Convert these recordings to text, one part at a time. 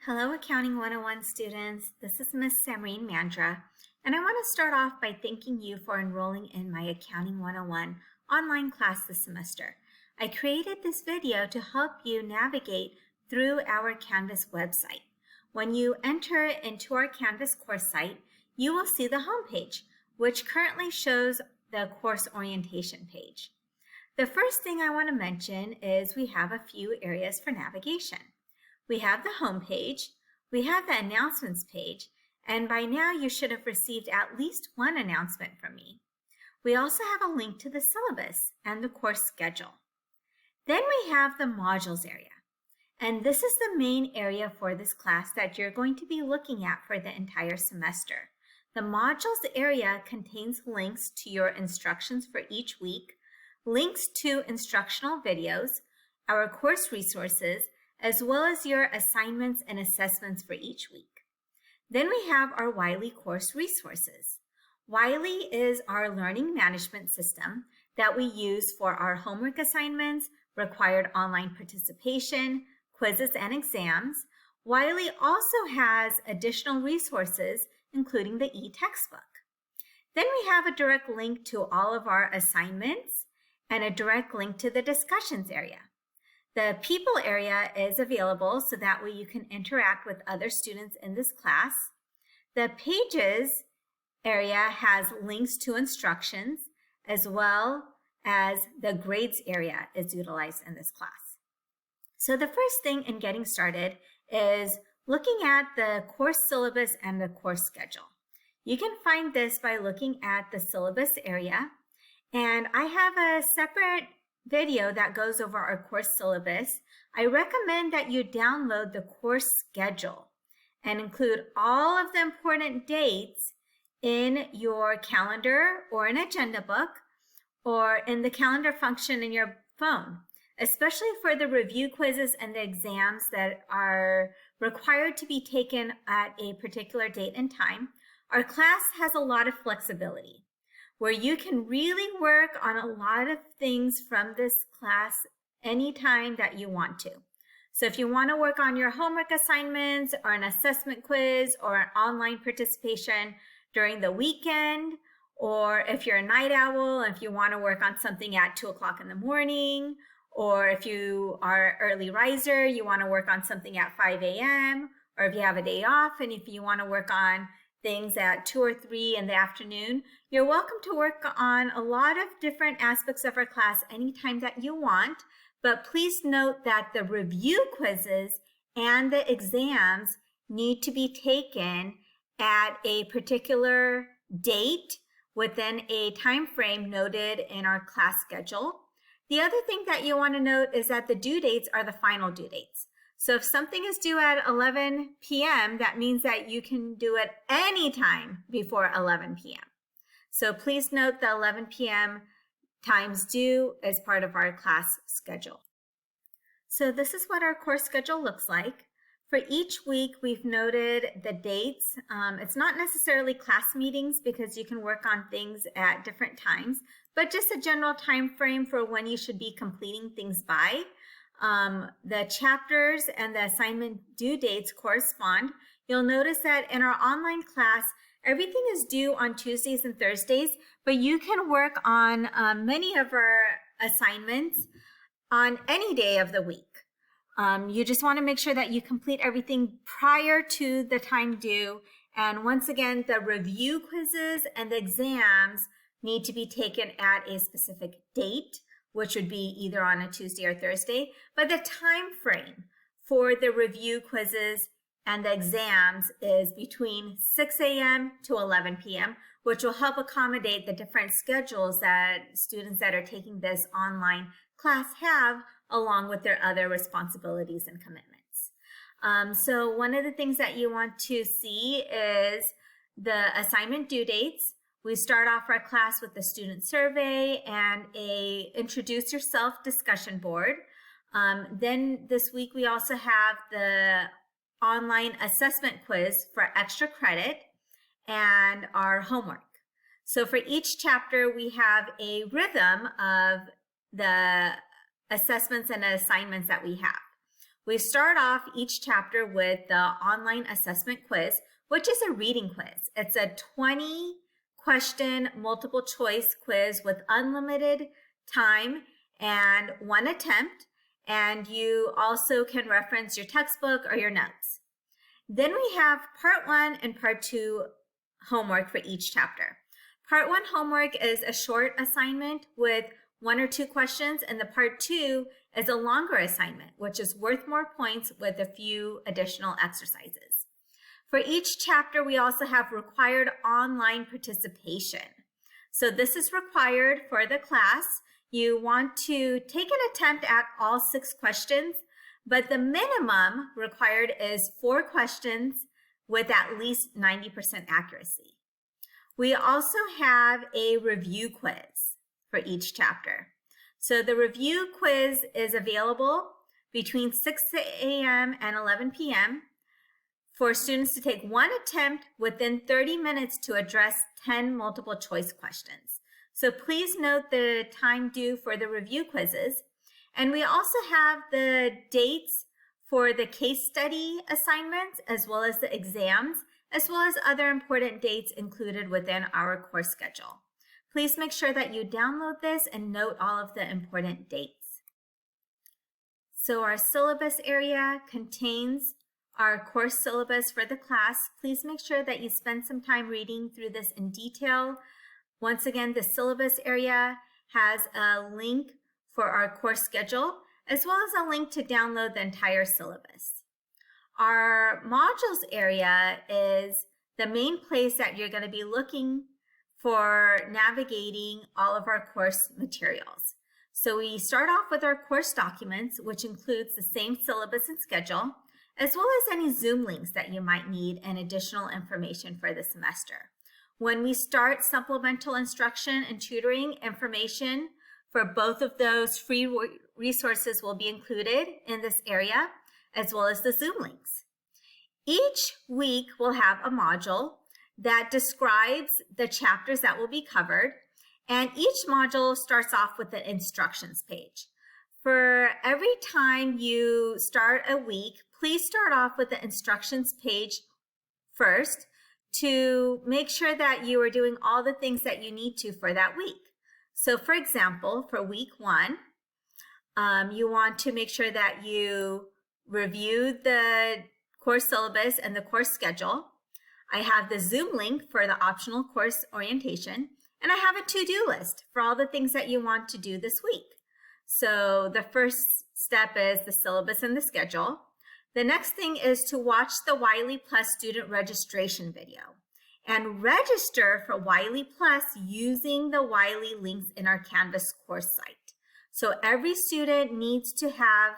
Hello, Accounting 101 students. This is Ms. Samreen Mandra, and I want to start off by thanking you for enrolling in my Accounting 101 online class this semester. I created this video to help you navigate through our Canvas website. When you enter into our Canvas course site, you will see the homepage, which currently shows the course orientation page. The first thing I want to mention is we have a few areas for navigation. We have the home page, we have the announcements page, and by now you should have received at least one announcement from me. We also have a link to the syllabus and the course schedule. Then we have the modules area, and this is the main area for this class that you're going to be looking at for the entire semester. The modules area contains links to your instructions for each week, links to instructional videos, our course resources, as well as your assignments and assessments for each week. Then we have our Wiley course resources. Wiley is our learning management system that we use for our homework assignments, required online participation, quizzes, and exams. Wiley also has additional resources, including the e-textbook. Then we have a direct link to all of our assignments and a direct link to the discussions area. The people area is available so that way you can interact with other students in this class. The pages area has links to instructions as well as the grades area is utilized in this class. So the first thing in getting started is looking at the course syllabus and the course schedule. You can find this by looking at the syllabus area, and I have a separate video that goes over our course syllabus. I recommend that you download the course schedule and include all of the important dates in your calendar or an agenda book or in the calendar function in your phone, especially for the review quizzes and the exams that are required to be taken at a particular date and time. Our class has a lot of flexibility, where you can really work on a lot of things from this class anytime that you want to. So if you want to work on your homework assignments or an assessment quiz or an online participation during the weekend, or if you're a night owl, if you want to work on something at 2 o'clock in the morning, or if you are an early riser, you want to work on something at 5 a.m., or if you have a day off and if you want to work on things at 2 or 3 in the afternoon, you're welcome to work on a lot of different aspects of our class anytime that you want, but please note that the review quizzes and the exams need to be taken at a particular date within a time frame noted in our class schedule. The other thing that you want to note is that the due dates are the final due dates. So if something is due at 11 p.m., that means that you can do it anytime before 11 p.m. So please note the 11 p.m. times due as part of our class schedule. So this is what our course schedule looks like. For each week, we've noted the dates. It's not necessarily class meetings because you can work on things at different times, but just a general time frame for when you should be completing things by. The chapters and the assignment due dates correspond. You'll notice that in our online class, everything is due on Tuesdays and Thursdays, but you can work on many of our assignments on any day of the week. You just want to make sure that you complete everything prior to the time due. And once again, the review quizzes and the exams need to be taken at a specific date, which would be either on a Tuesday or Thursday. But the time frame for the review quizzes and the exams is between 6 a.m. to 11 p.m., which will help accommodate the different schedules that students that are taking this online class have, along with their other responsibilities and commitments. So one of the things that you want to see is the assignment due dates. We start off our class with the student survey and a introduce yourself discussion board. Then this week we also have the online assessment quiz for extra credit and our homework. So for each chapter we have a rhythm of the assessments and assignments that we have. We start off each chapter with the online assessment quiz, which is a reading quiz. It's a 20-question multiple choice quiz with unlimited time and one attempt, and you also can reference your textbook or your notes. Then we have part 1 and part 2 homework for each chapter. Part 1 homework is a short assignment with 1 or 2 questions, and the part 2 is a longer assignment, which is worth more points with a few additional exercises. For each chapter, we also have required online participation. So this is required for the class. You want to take an attempt at all 6 questions, but the minimum required is 4 questions with at least 90% accuracy. We also have a review quiz for each chapter. So the review quiz is available between 6 a.m. and 11 p.m. for students to take 1 attempt within 30 minutes to address 10 multiple choice questions. So please note the time due for the review quizzes. And we also have the dates for the case study assignments, as well as the exams, as well as other important dates included within our course schedule. Please make sure that you download this and note all of the important dates. So our syllabus area contains our course syllabus for the class. Please make sure that you spend some time reading through this in detail. Once again, the syllabus area has a link for our course schedule, as well as a link to download the entire syllabus. Our modules area is the main place that you're going to be looking for navigating all of our course materials. So we start off with our course documents, which includes the same syllabus and schedule, as well as any Zoom links that you might need and additional information for the semester. When we start supplemental instruction and tutoring, information for both of those free resources will be included in this area, as well as the Zoom links. Each week we'll have a module that describes the chapters that will be covered, and each module starts off with the instructions page. For every time you start a week, please start off with the instructions page first to make sure that you are doing all the things that you need to for that week. So for example, for week 1, you want to make sure that you review the course syllabus and the course schedule. I have the Zoom link for the optional course orientation, and I have a to-do list for all the things that you want to do this week. So the first step is the syllabus and the schedule. The next thing is to watch the Wiley Plus student registration video and register for Wiley Plus using the Wiley links in our Canvas course site. So every student needs to have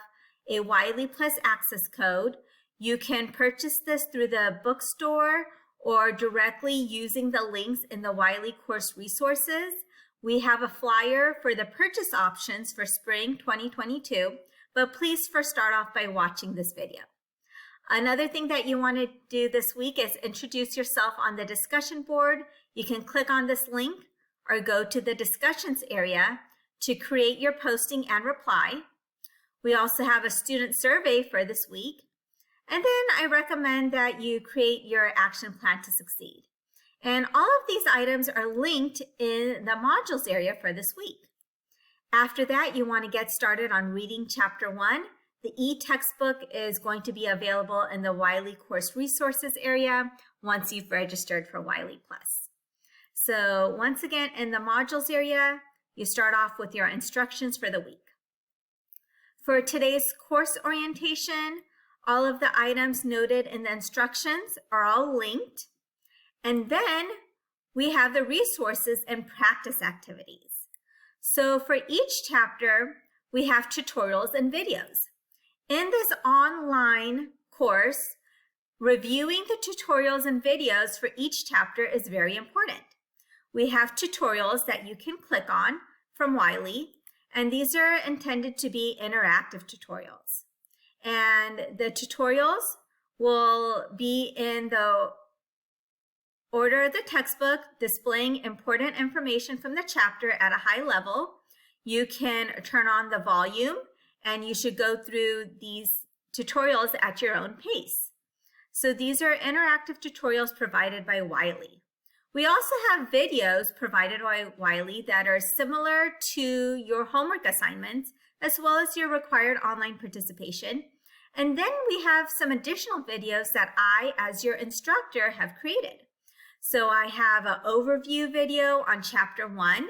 a Wiley Plus access code. You can purchase this through the bookstore or directly using the links in the Wiley course resources. We have a flyer for the purchase options for spring 2022, but please first start off by watching this video. Another thing that you want to do this week is introduce yourself on the discussion board. You can click on this link or go to the discussions area to create your posting and reply. We also have a student survey for this week. And then I recommend that you create your action plan to succeed. And all of these items are linked in the modules area for this week. After that, you want to get started on reading chapter 1. The e-textbook is going to be available in the Wiley course resources area once you've registered for Wiley Plus. So once again, in the modules area, you start off with your instructions for the week. For today's course orientation, all of the items noted in the instructions are all linked. And then we have the resources and practice activities. So for each chapter, we have tutorials and videos. In this online course, reviewing the tutorials and videos for each chapter is very important. We have tutorials that you can click on from Wiley, and these are intended to be interactive tutorials. And the tutorials will be in the order of the textbook, displaying important information from the chapter at a high level. You can turn on the volume, and you should go through these tutorials at your own pace. So these are interactive tutorials provided by Wiley. We also have videos provided by Wiley that are similar to your homework assignments, as well as your required online participation. And then we have some additional videos that I, as your instructor, have created. So I have an overview video on Chapter 1,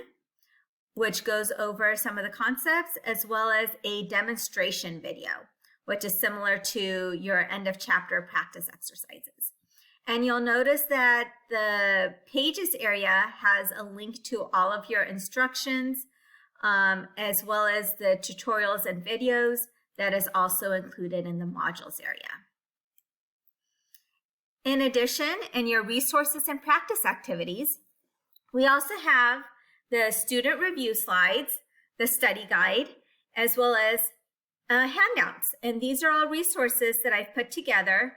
which goes over some of the concepts, as well as a demonstration video, which is similar to your end of chapter practice exercises. And you'll notice that the pages area has a link to all of your instructions, as well as the tutorials and videos that is also included in the modules area. In addition, in your resources and practice activities, we also have the student review slides, the study guide, as well as handouts. And these are all resources that I've put together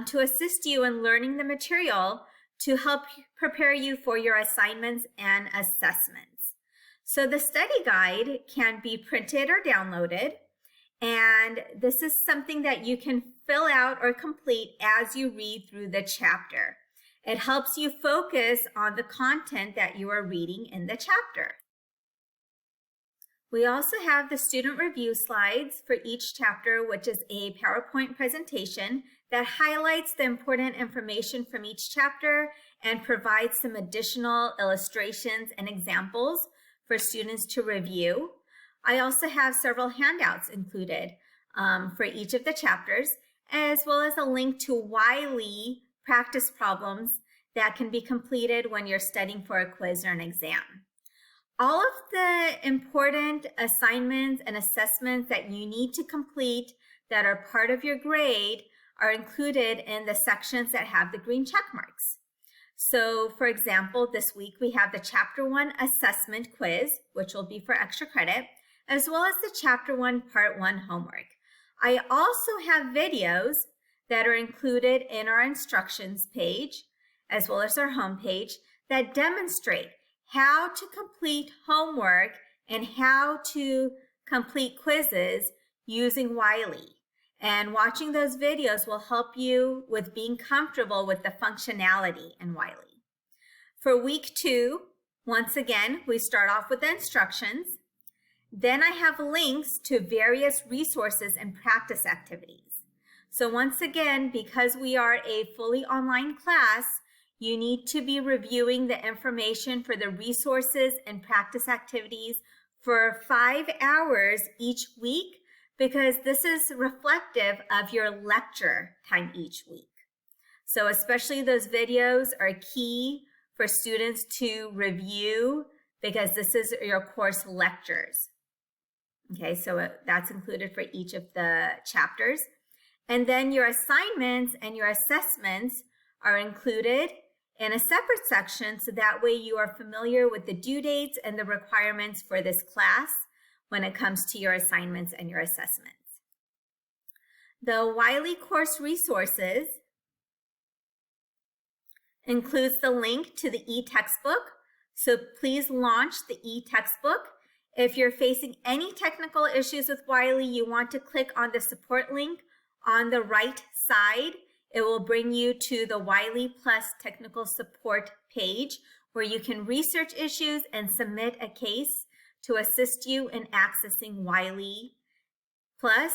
to assist you in learning the material to help prepare you for your assignments and assessments. So the study guide can be printed or downloaded, and this is something that you can fill out or complete as you read through the chapter. It helps you focus on the content that you are reading in the chapter. We also have the student review slides for each chapter, which is a PowerPoint presentation that highlights the important information from each chapter and provides some additional illustrations and examples for students to review. I also have several handouts included for each of the chapters, as well as a link to Wiley practice problems that can be completed when you're studying for a quiz or an exam. All of the important assignments and assessments that you need to complete that are part of your grade are included in the sections that have the green check marks. So for example, this week we have the Chapter 1 assessment quiz, which will be for extra credit, as well as the Chapter 1 Part 1 homework. I also have videos that are included in our instructions page, as well as our home page, that demonstrate how to complete homework and how to complete quizzes using Wiley. And watching those videos will help you with being comfortable with the functionality in Wiley. For week 2, once again, we start off with the instructions. Then I have links to various resources and practice activities. So once again, because we are a fully online class, you need to be reviewing the information for the resources and practice activities for 5 hours each week, because this is reflective of your lecture time each week. So especially those videos are key for students to review, because this is your course lectures. Okay, so that's included for each of the chapters. And then your assignments and your assessments are included in a separate section, so that way you are familiar with the due dates and the requirements for this class when it comes to your assignments and your assessments. The Wiley course resources includes the link to the e-textbook, so please launch the e-textbook. If you're facing any technical issues with Wiley, you want to click on the support link on the right side. It will bring you to the Wiley Plus technical support page, where you can research issues and submit a case to assist you in accessing Wiley Plus.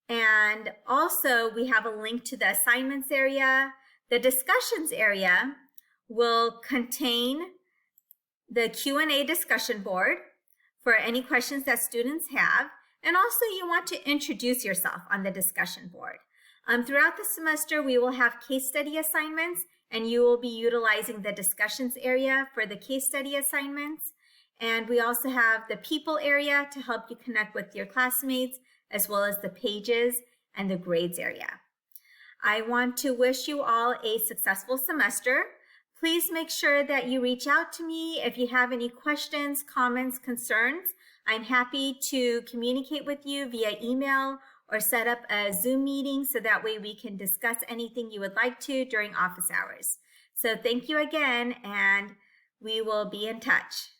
And also we have a link to the assignments area. The discussions area will contain the Q&A discussion board for any questions that students have. And also you want to introduce yourself on the discussion board. Throughout the semester, we will have case study assignments, and you will be utilizing the discussions area for the case study assignments. And we also have the people area to help you connect with your classmates, as well as the pages and the grades area. I want to wish you all a successful semester. Please make sure that you reach out to me if you have any questions, comments, concerns. I'm happy to communicate with you via email or set up a Zoom meeting, so that way we can discuss anything you would like to during office hours. So thank you again, and we will be in touch.